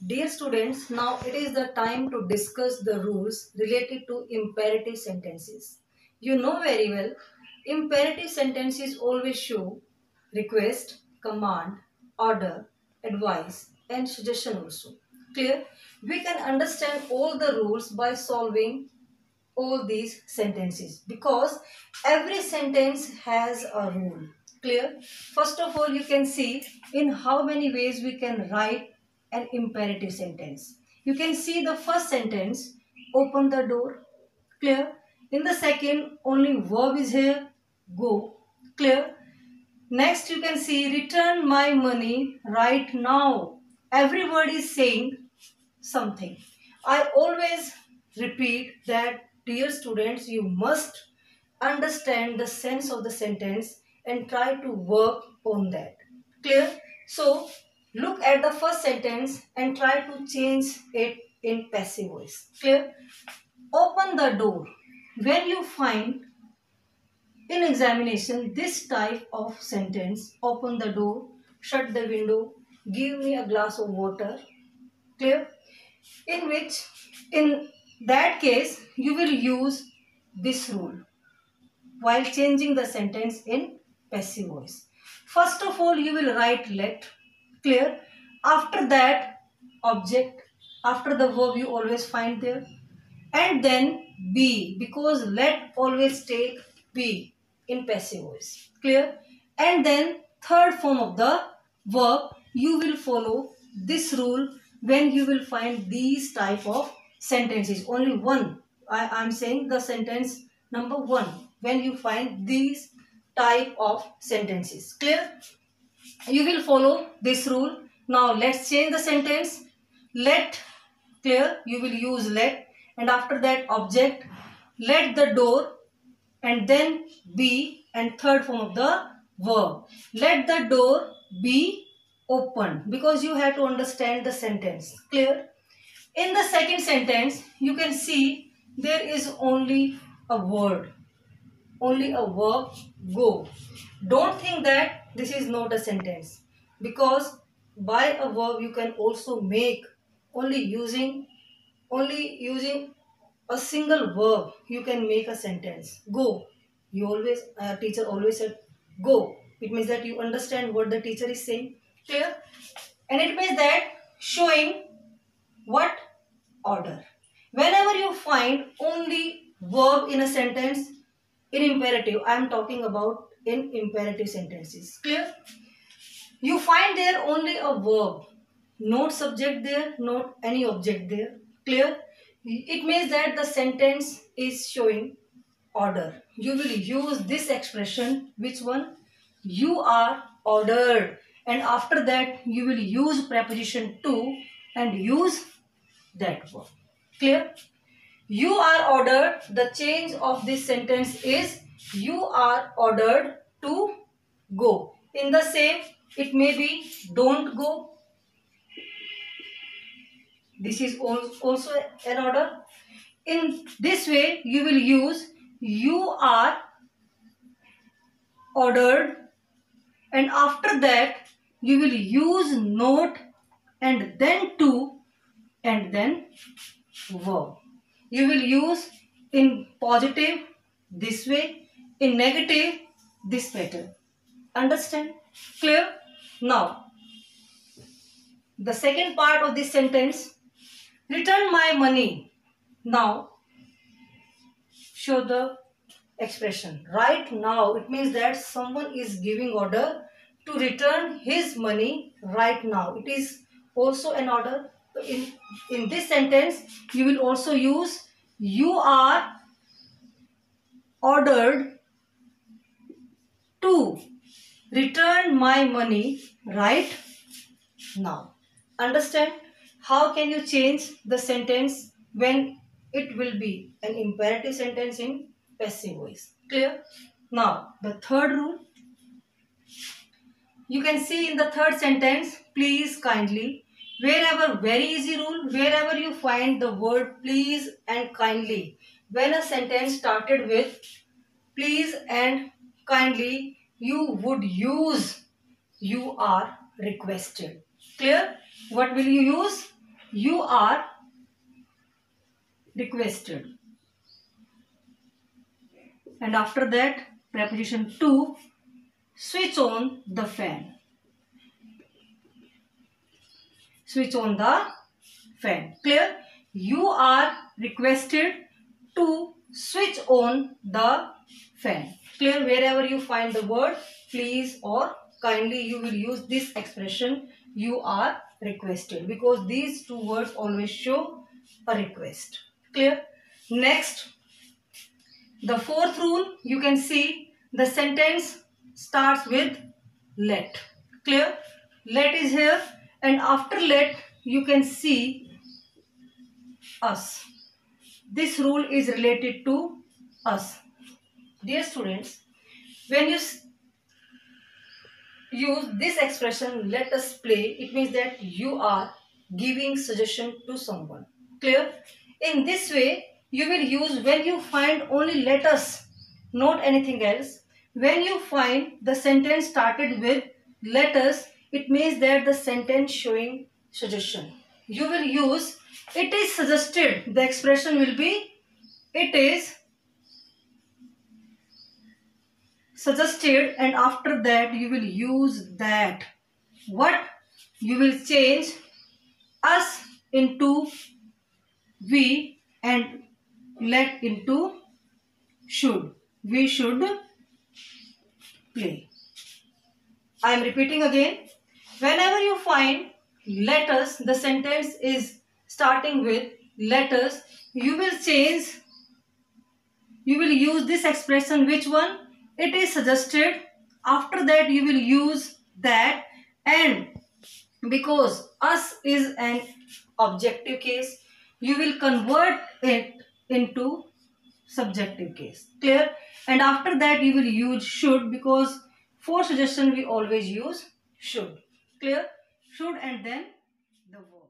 Dear students, now it is the time to discuss the rules related to imperative sentences. You know very well, imperative sentences always show request, command, order, advice and suggestion also. Clear? We can understand all the rules by solving all these sentences because every sentence has a rule. Clear? First of all, you can see in how many ways we can write an imperative sentence. You can see the first sentence, open the door. Clear? In the second, only verb is here, go. Clear? Next, you can see return my money right now. Every word is saying something. I always repeat that, dear students, you must understand the sense of the sentence and try to work on that. Clear? So, look at the first sentence and try to change it in passive voice. Clear? Open the door. When you find in examination this type of sentence, open the door, shut the window, give me a glass of water. Clear? In which, in that case, you will use this rule while changing the sentence in passive voice. First of all, you will write let. Clear? After that, object. After the verb, you always find there. And then be, because let always take be in passive voice. Clear? And then third form of the verb, you will follow this rule when you will find these type of sentences. Only one. I am saying the sentence number one. When you find these type of sentences. Clear? You will follow this rule. Now let's change the sentence. Let. Clear? You will use let. And after that object, let the door, and then be, and third form of the verb. Let the door be open, because you have to understand the sentence. Clear? In the second sentence, you can see there is only a word, only a verb, go. Don't think that this is not a sentence, because by a verb you can also make only using a single verb you can make a sentence. Go. You always, teacher always said go. It means that you understand what the teacher is saying. Clear? And it means that showing what? Order. Whenever you find only verb in a sentence, in imperative, I am talking about in imperative sentences. Clear? You find there only a verb, not subject there, not any object there. Clear? It means that the sentence is showing order. You will use this expression, which one? You are ordered. And after that, you will use preposition to and use that verb. Clear? You are ordered. The change of this sentence is you are ordered to go. In the same, it may be don't go. This is also an order. In this way, you will use you are ordered, and after that you will use not and then to and then verb. You will use in positive this way, in negative this pattern. Understand? Clear? Now, the second part of this sentence, return my money. Now, show the expression. Right now, it means that someone is giving order to return his money right now. It is also an order. In this sentence, you will also use you are ordered to return my money right now. Understand? How can you change the sentence when it will be an imperative sentence in passive voice? Clear? Now, the third rule. You can see in the third sentence, please, kindly. Wherever, very easy rule, wherever you find the word please and kindly, when a sentence started with please and kindly, you would use you are requested. Clear? What will you use? You are requested. And after that, preposition to, switch on the fan. Switch on the fan. Clear? You are requested to switch on the fan. Clear? Wherever you find the word please or kindly, you will use this expression, you are requested, because these two words always show a request. Clear? Next, the fourth rule, you can see the sentence starts with let. Clear? Let is here, and after let you can see us. This rule is related to us. Dear students, when you use this expression, let us play, it means that you are giving suggestion to someone. Clear? In this way, you will use when you find only let us, not anything else. When you find the sentence started with let us, it means that the sentence showing suggestion. You will use it is suggested. The expression will be it is suggested, and after that you will use that. What? You will change us into we and let into should. We should play. I am repeating again. Whenever you find let us, the sentence is starting with let us, you will change, you will use this expression, which one? It is suggested. After that you will use that, and because us is an objective case, you will convert it into subjective case. Clear? And after that you will use should, because for suggestion we always use should. Clear? Should and then the verb.